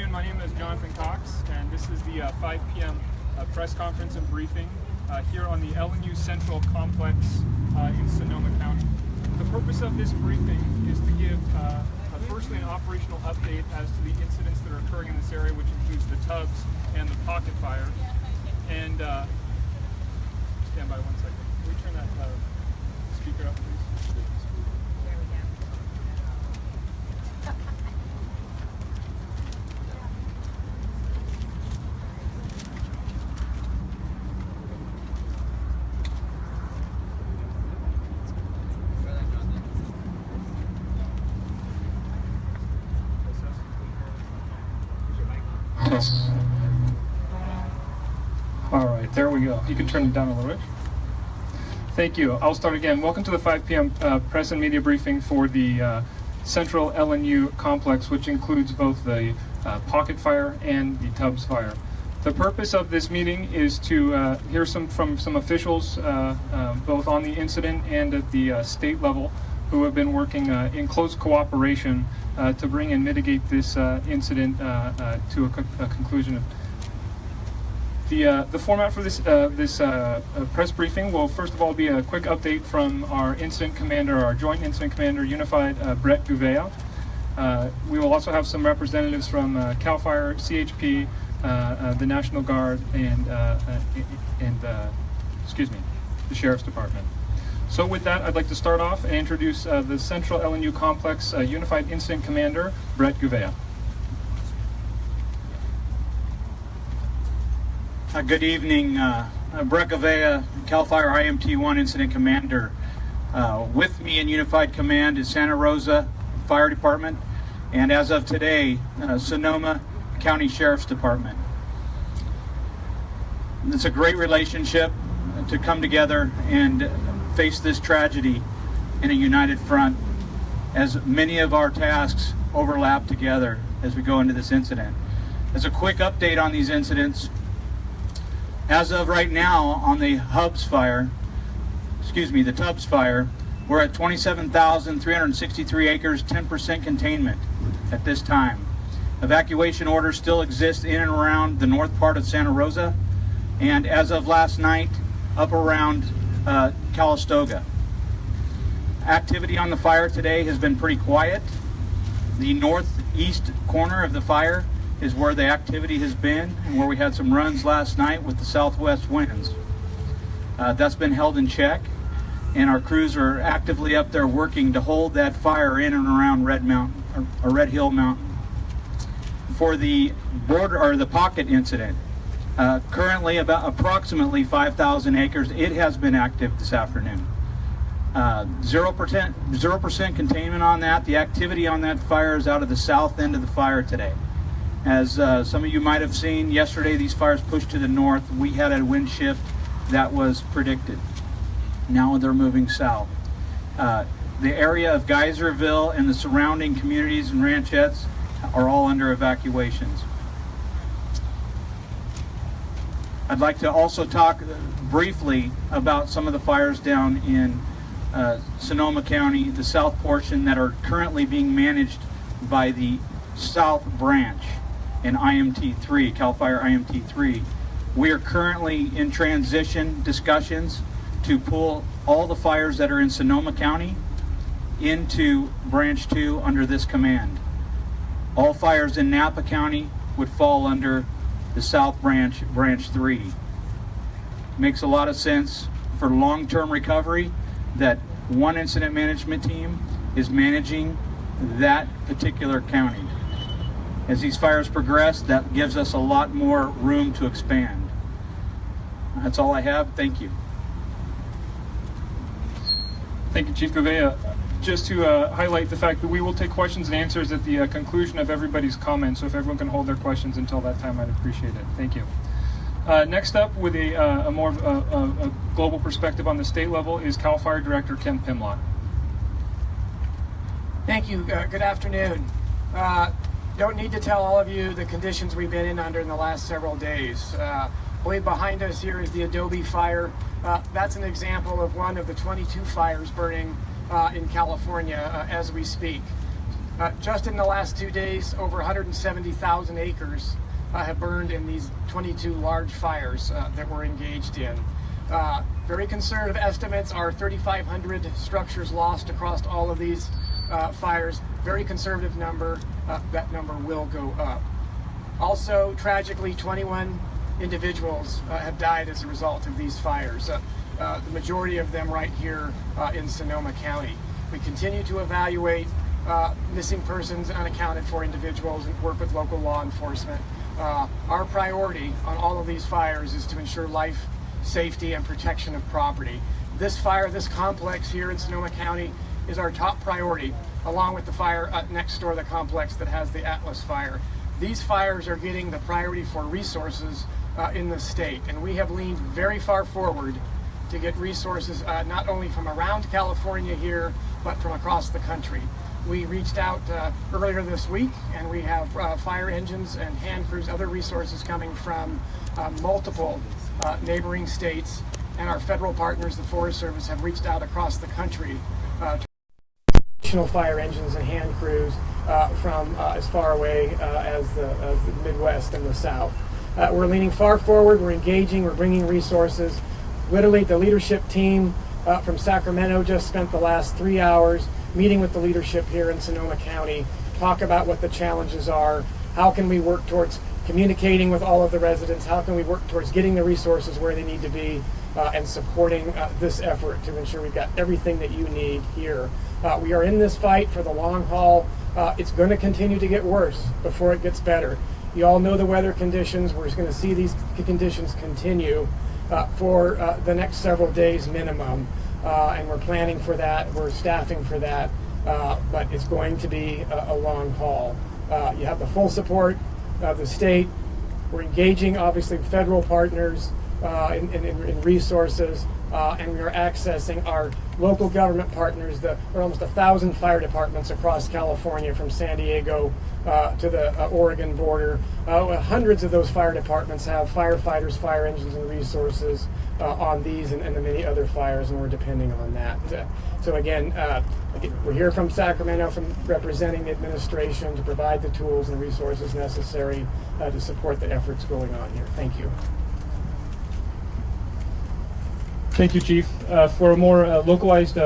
afternoon. My name is Jonathan Cox, and this is the 5 p.m. Press conference and briefing here on the LNU Central Complex in Sonoma County. The purpose of this briefing is to give firstly an operational update as to the incidents that are occurring in this area, which includes the Tubbs and the Pocket Fire. And stand by 1 second. Can we turn that speaker up, please? All right, there we go. You can turn it down a little bit. Thank you. I'll start again. Welcome to the 5 p.m. press and media briefing for the Central LNU complex, which includes both the Pocket Fire and the Tubbs Fire. The purpose of this meeting is to hear from some officials, both on the incident and at the state level, who have been working in close cooperation to bring and mitigate this incident to a conclusion. The format for this press briefing will first of all be a quick update from our incident commander, our joint incident commander, Unified, Brett Gouveia. We will also have some representatives from CAL FIRE, CHP, the National Guard, and the Sheriff's Department. So with that, I'd like to start off and introduce the Central LNU Complex Unified Incident Commander, Brett Gouveia. Good evening, Brett Gouveia, CAL FIRE IMT-1 Incident Commander. With me in Unified Command is Santa Rosa Fire Department, and as of today, Sonoma County Sheriff's Department. It's a great relationship to come together and face this tragedy in a united front, as many of our tasks overlap together as we go into this incident. As a quick update on these incidents, as of right now on the Tubbs Fire, we're at 27,363 acres, 10% containment at this time. Evacuation orders still exist in and around the north part of Santa Rosa, and as of last night, up around Calistoga. Activity on the fire today has been pretty quiet. The northeast corner of the fire is where the activity has been and where we had some runs last night with the southwest winds. That's been held in check, and our crews are actively up there working to hold that fire in and around Red Hill Mountain. For the border or the Pocket incident, currently about approximately 5,000 acres, it has been active this afternoon. 0% containment on that. The activity on that fire is out of the south end of the fire today. As some of you might have seen yesterday, these fires pushed to the north. We had a wind shift that was predicted. Now they're moving south. The area of Geyserville and the surrounding communities and ranchettes are all under evacuations. I'd like to also talk briefly about some of the fires down in Sonoma County, the south portion, that are currently being managed by the South Branch in IMT-3, CAL FIRE IMT-3. We are currently in transition discussions to pull all the fires that are in Sonoma County into Branch 2 under this command. All fires in Napa County would fall under the South Branch, Branch 3. Makes a lot of sense for long-term recovery that one incident management team is managing that particular county. As these fires progress, that gives us a lot more room to expand. That's all I have. Thank you. Thank you, Chief Gouveia. Just to highlight the fact that we will take questions and answers at the conclusion of everybody's comments, so if everyone can hold their questions until that time, I'd appreciate it. Thank you. Next up, with a more global perspective on the state level, is CAL FIRE Director Ken Pimlott. Thank you. Good afternoon. Don't need to tell all of you the conditions we've been in under in the last several days. I believe behind us here is the Adobe Fire. That's an example of one of the 22 fires burning in California as we speak. Just in the last 2 days, over 170,000 acres have burned in these 22 large fires that we're engaged in. Very conservative estimates are 3,500 structures lost across all of these fires. Very conservative number. That number will go up. Also, tragically, 21 individuals have died as a result of these fires. The majority of them right here in Sonoma County. We continue to evaluate missing persons, unaccounted for individuals, and work with local law enforcement. Our priority on all of these fires is to ensure life, safety, and protection of property. This fire, this complex here in Sonoma County, is our top priority, along with the fire next door, the complex that has the Atlas fire. These fires are getting the priority for resources in the state, and we have leaned very far forward to get resources not only from around California here, but from across the country. We reached out earlier this week, and we have fire engines and hand crews, other resources coming from multiple neighboring states, and our federal partners, the Forest Service, have reached out across the country to additional fire engines and hand crews from as far away as the Midwest and the South. We're leaning far forward, we're engaging, we're bringing resources. Literally, the leadership team from Sacramento just spent the last 3 hours meeting with the leadership here in Sonoma County, talk about what the challenges are, how can we work towards communicating with all of the residents, how can we work towards getting the resources where they need to be, and supporting this effort to ensure we've got everything that you need here. We are in this fight for the long haul. It's going to continue to get worse before it gets better. You all know the weather conditions. We're going to see these conditions continue for the next several days minimum, and we're planning for that, we're staffing for that, but it's going to be a long haul. You have the full support of the state. We're engaging, obviously, federal partners in resources, and we are accessing our local government partners. There are almost 1,000 fire departments across California, from San Diego to the Oregon border. Hundreds of those fire departments have firefighters, fire engines, and resources on these and the many other fires, and we're depending on that. So again, we're here from Sacramento, from representing the administration to provide the tools and resources necessary to support the efforts going on here. Thank you. Thank you, Chief. For more localized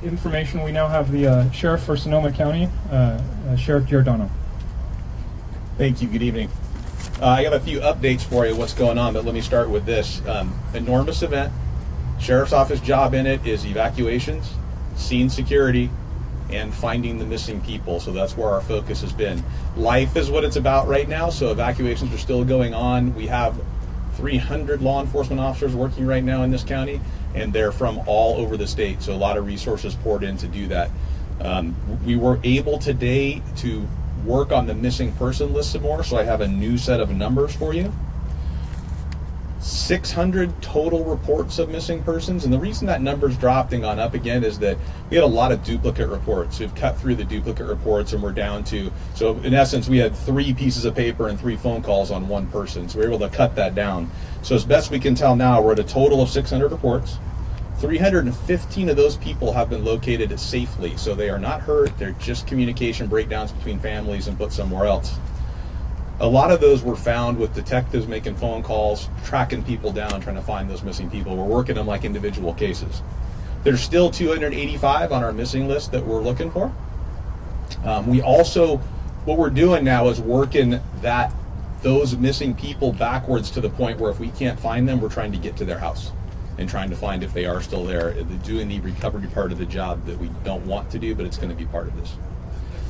information, we now have the Sheriff for Sonoma County, Sheriff Giordano. Thank you. Good evening. I have a few updates for you, what's going on, but let me start with this. Enormous event. Sheriff's Office job in it is evacuations, scene security, and finding the missing people. So that's where our focus has been. Life is what it's about right now, so evacuations are still going on. We have 300 law enforcement officers working right now in this county, and they're from all over the state, so a lot of resources poured in to do that. We were able today to work on the missing person list some more, so I have a new set of numbers for you. 600 total reports of missing persons, and the reason that number's dropped and gone up again is that we had a lot of duplicate reports. We've cut through the duplicate reports, and we're down to, so in essence we had 3 pieces of paper and 3 phone calls on one person, so we were able to cut that down. So as best we can tell now, we're at a total of 600 reports. 315 of those people have been located safely, so they are not hurt, they're just communication breakdowns between families and put somewhere else. A lot of those were found with detectives making phone calls, tracking people down, trying to find those missing people. We're working them like individual cases. There's still 285 on our missing list that we're looking for. We also, what we're doing now is working those missing people backwards to the point where if we can't find them, we're trying to get to their house and trying to find if they are still there, doing the recovery part of the job that we don't want to do, but it's going to be part of this.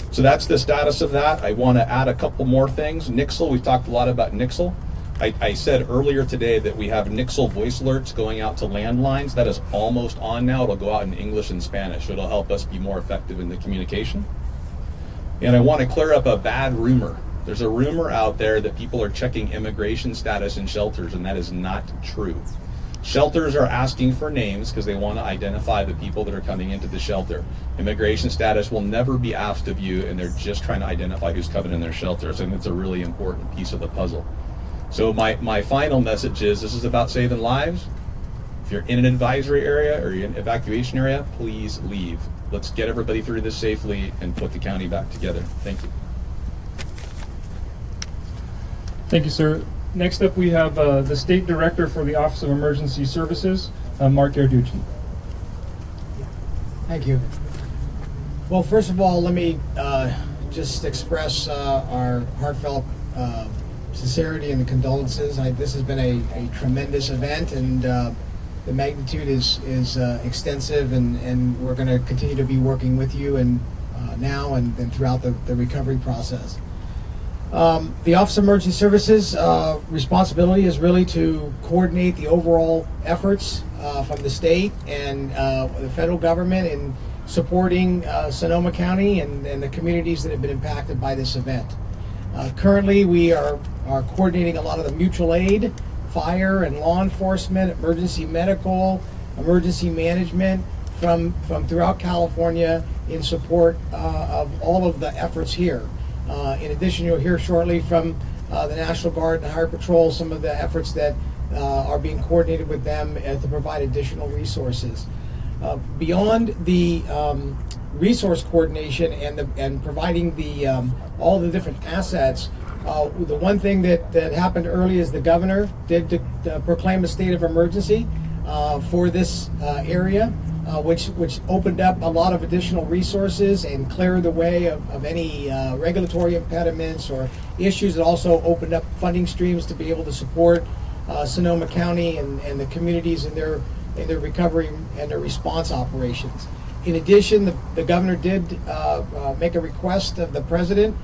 So that's the status of that. I want to add a couple more things. Nixle, we've talked a lot about Nixle. I said earlier today that we have Nixle voice alerts going out to landlines. That is almost on now. It'll go out in English and Spanish. It'll help us be more effective in the communication. And I want to clear up a bad rumor. There's a rumor out there that people are checking immigration status in shelters, and that is not true. Shelters are asking for names because they want to identify the people that are coming into the shelter. Immigration status will never be asked of you, and they're just trying to identify who's coming in their shelters, and it's a really important piece of the puzzle. So my final message is, this is about saving lives. If you're in an advisory area or you're in an evacuation area, please leave. let's get everybody through this safely and put the county back together. Thank you. Thank you, sir. Next up, we have the State Director for the Office of Emergency Services, Mark Garducci. Thank you. Well, first of all, let me just express our heartfelt sincerity and condolences. This has been a tremendous event, and the magnitude is extensive, and we're going to continue to be working with you and now and throughout the recovery process. The Office of Emergency Services responsibility is really to coordinate the overall efforts from the state and the federal government in supporting Sonoma County and the communities that have been impacted by this event. Currently, we are coordinating a lot of the mutual aid, fire and law enforcement, emergency medical, emergency management from throughout California in support of all of the efforts here. In addition, you'll hear shortly from the National Guard and Highway Patrol some of the efforts that are being coordinated with them to provide additional resources. Beyond the resource coordination and providing the all the different assets, the one thing that happened early is the governor did proclaim a state of emergency for this area. Which opened up a lot of additional resources and cleared the way of any regulatory impediments or issues. It also opened up funding streams to be able to support Sonoma County and the communities in their recovery and their response operations. In addition, the governor did make a request of the president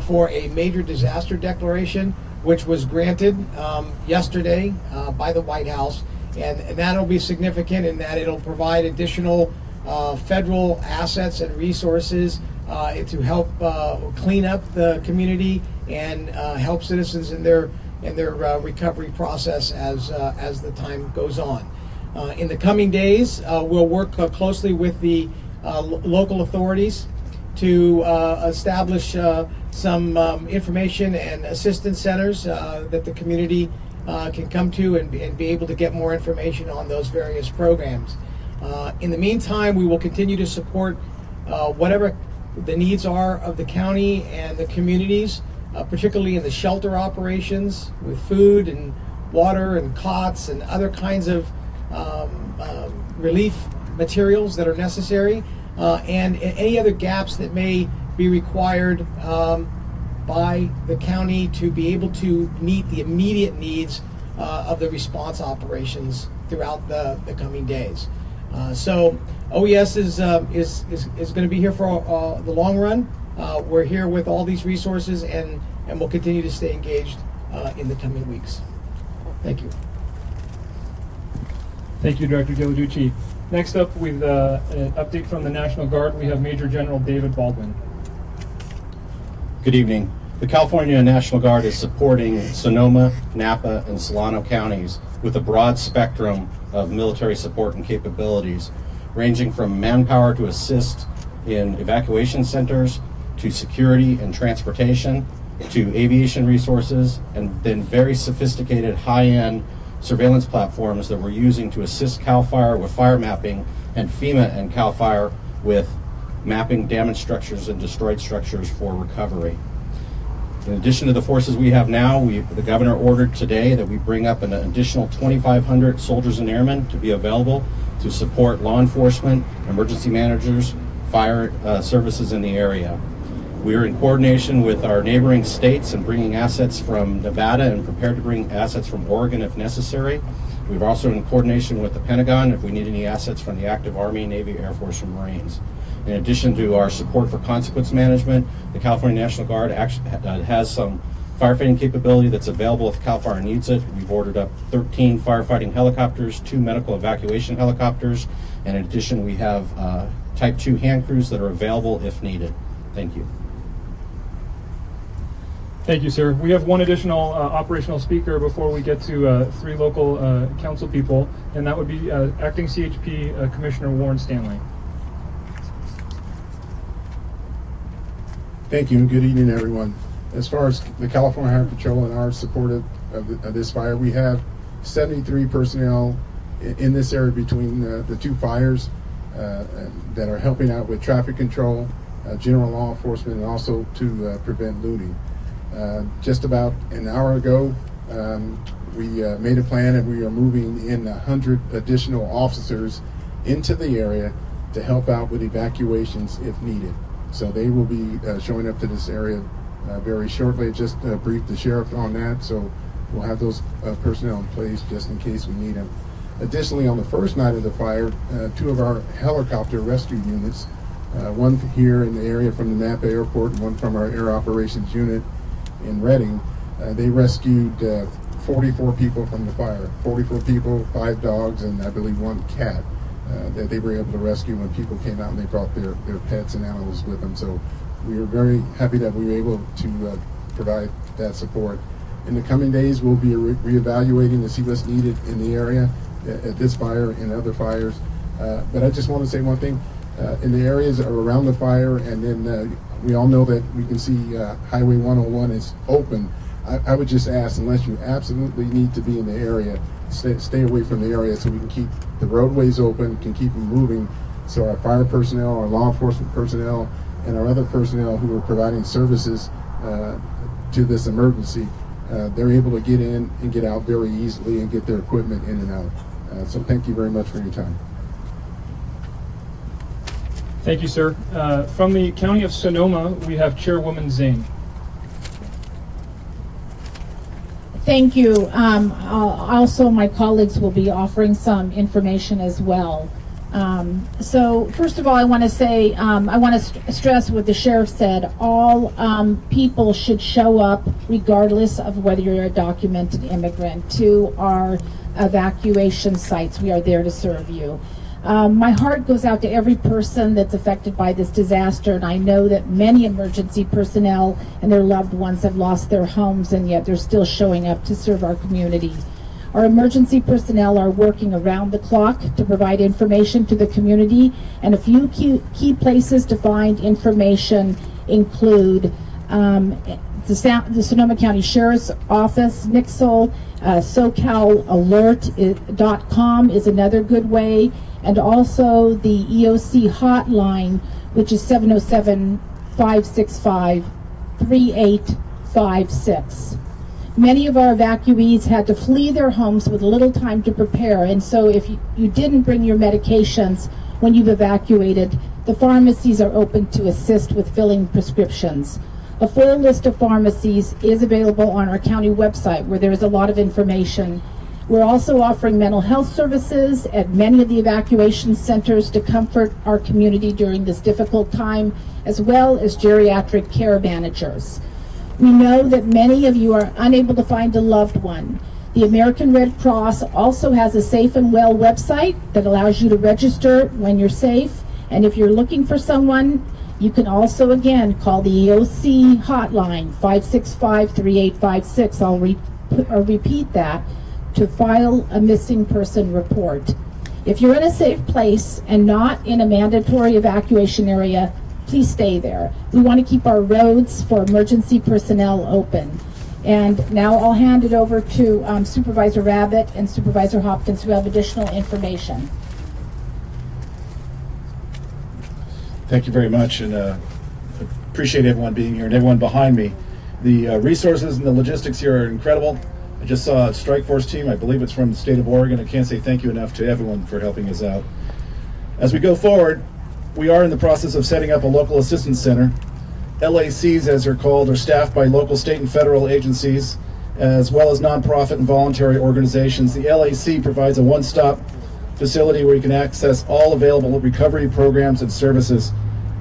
for a major disaster declaration, which was granted yesterday by the White House. And that'll be significant in that it'll provide additional federal assets and resources to help clean up the community and help citizens in their recovery process as the time goes on. In the coming days, we'll work closely with the local authorities to establish some information and assistance centers that the community can come to and be able to get more information on those various programs. In the meantime, we will continue to support whatever the needs are of the county and the communities, particularly in the shelter operations with food and water and cots and other kinds of relief materials that are necessary, and any other gaps that may be required by the county to be able to meet the immediate needs of the response operations throughout the coming days. So OES is going to be here for the long run. We're here with all these resources, and we'll continue to stay engaged in the coming weeks. Thank you. Thank you, Director Garducci. Next up, with an update from the National Guard, we have Major General David Baldwin. Good evening. The California National Guard is supporting Sonoma, Napa, and Solano counties with a broad spectrum of military support and capabilities, ranging from manpower to assist in evacuation centers, to security and transportation, to aviation resources, and then very sophisticated high-end surveillance platforms that we're using to assist CAL FIRE with fire mapping and FEMA and CAL FIRE with mapping damaged structures and destroyed structures for recovery. In addition to the forces we have now, the governor ordered today that we bring up an additional 2,500 soldiers and airmen to be available to support law enforcement, emergency managers, fire services in the area. We are in coordination with our neighboring states and bringing assets from Nevada and prepared to bring assets from Oregon if necessary. We're also in coordination with the Pentagon if we need any assets from the active Army, Navy, Air Force, and Marines. In addition to our support for consequence management, the California National Guard actually has some firefighting capability that's available if CAL FIRE needs it. We've ordered up 13 firefighting helicopters, 2 medical evacuation helicopters, and in addition we have Type 2 hand crews that are available if needed. Thank you. Thank you, sir. We have one additional operational speaker before we get to 3 local council people, and that would be Acting CHP Commissioner Warren Stanley. Thank you, and good evening, everyone. As far as the California Highway Patrol and our support of this fire, we have 73 personnel in this area between the 2 fires. that are helping out with traffic control, general law enforcement, and also to prevent looting. Just about an hour ago, we made a plan, and we are moving in 100 additional officers into the area to help out with evacuations if needed. So they will be showing up to this area very shortly. Just briefed the sheriff on that, so we'll have those personnel in place just in case we need them. Additionally, on the first night of the fire, 2 of our helicopter rescue units, one here in the area from the Napa Airport and one from our Air Operations Unit in Redding, they rescued 44 people from the fire. 44 people, 5 dogs, and I believe 1 cat that they were able to rescue when people came out and they brought their pets and animals with them. So we are very happy that we were able to provide that support. In the coming days, we'll be reevaluating to see what's needed in the area at this fire and other fires. But I just want to say one thing. In the areas around the fire, and then we all know that we can see Highway 101 is open. I would just ask, unless you absolutely need to be in the area, stay away from the area so we can keep the roadways open, can keep them moving, so our fire personnel, our law enforcement personnel, and our other personnel who are providing services to this emergency, they're able to get in and get out very easily and get their equipment in and out. So thank you very much for your time. Thank you, sir. From the County of Sonoma, we have Chairwoman Zane. Thank you. Also, my colleagues will be offering some information as well. So first of all, I want to say, I want to stress what the sheriff said. All people should show up regardless of whether you're a documented immigrant to our evacuation sites. We are there to serve you. My heart goes out to every person that's affected by this disaster, and I know that many emergency personnel and their loved ones have lost their homes, and yet they're still showing up to serve our community. Our emergency personnel are working around the clock to provide information to the community, and a few key places to find information include the Sonoma County Sheriff's Office, Nixle, SoCalAlert.com is another good way, and also the EOC hotline, which is 707-565-3856. Many of our evacuees had to flee their homes with little time to prepare, and so if you didn't bring your medications when you've evacuated, the pharmacies are open to assist with filling prescriptions. A full list of pharmacies is available on our county website, where there is a lot of information. We're also offering mental health services at many of the evacuation centers to comfort our community during this difficult time, as well as geriatric care managers. We know that many of you are unable to find a loved one. The American Red Cross also has a Safe and Well website that allows you to register when you're safe. And if you're looking for someone, you can also, again, call the EOC hotline, 565-3856. I'll repeat that, to file a missing person report. If you're in a safe place and not in a mandatory evacuation area, please stay there. We want to keep our roads for emergency personnel open. And now I'll hand it over to Supervisor Rabbit and Supervisor Hopkins, who have additional information. Thank you very much, and appreciate everyone being here and everyone behind me. The resources and the logistics here are incredible. I just saw a strike force team, I believe it's from the state of Oregon. I can't say thank you enough to everyone for helping us out. As we go forward, we are in the process of setting up a local assistance center. LACs, as they're called, are staffed by local, state, and federal agencies, as well as nonprofit and voluntary organizations. The LAC provides a one-stop facility where you can access all available recovery programs and services,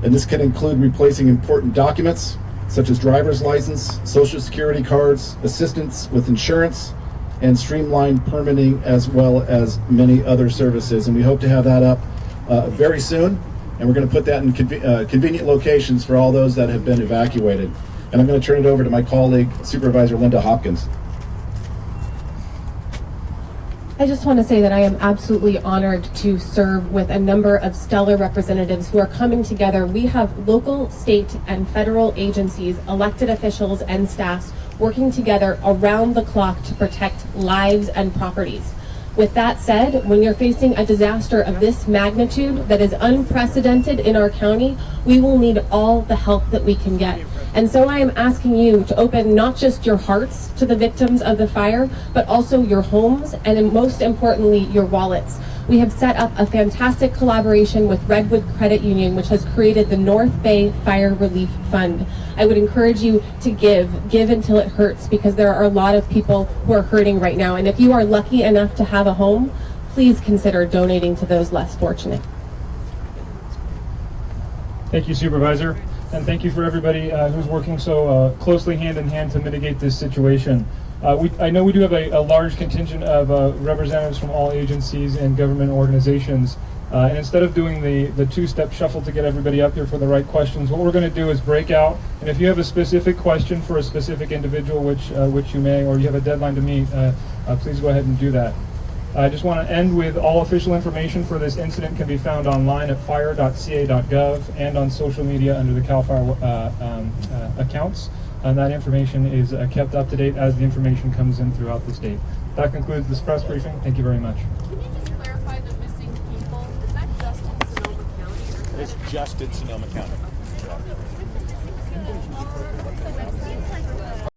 and this can include replacing important documents such as driver's license, social security cards, assistance with insurance, and streamlined permitting, as well as many other services. And we hope to have that up very soon, and we're going to put that in convenient locations for all those that have been evacuated. And I'm going to turn it over to my colleague, Supervisor Linda Hopkins. I just want to say that I am absolutely honored to serve with a number of stellar representatives who are coming together. We have local, state, and federal agencies, elected officials, and staffs working together around the clock to protect lives and properties. With that said, when you're facing a disaster of this magnitude that is unprecedented in our county, we will need all the help that we can get. And so I am asking you to open not just your hearts to the victims of the fire, but also your homes and most importantly, your wallets. We have set up a fantastic collaboration with Redwood Credit Union, which has created the North Bay Fire Relief Fund. I would encourage you to give until it hurts, because there are a lot of people who are hurting right now. And if you are lucky enough to have a home, please consider donating to those less fortunate. Thank you, Supervisor. And thank you for everybody who's working so closely hand in hand to mitigate this situation. I know we do have a large contingent of representatives from all agencies and government organizations. And instead of doing the two-step shuffle to get everybody up here for the right questions, what we're going to do is break out. And if you have a specific question for a specific individual, which you may, or you have a deadline to meet, please go ahead and do that. I just want to end with all official information for this incident can be found online at fire.ca.gov and on social media under the CAL FIRE accounts. And that information is kept up to date as the information comes in throughout the state. That concludes this press briefing. Thank you very much. Can you just clarify the missing people? Is that just in Sonoma County? It's just in Sonoma County.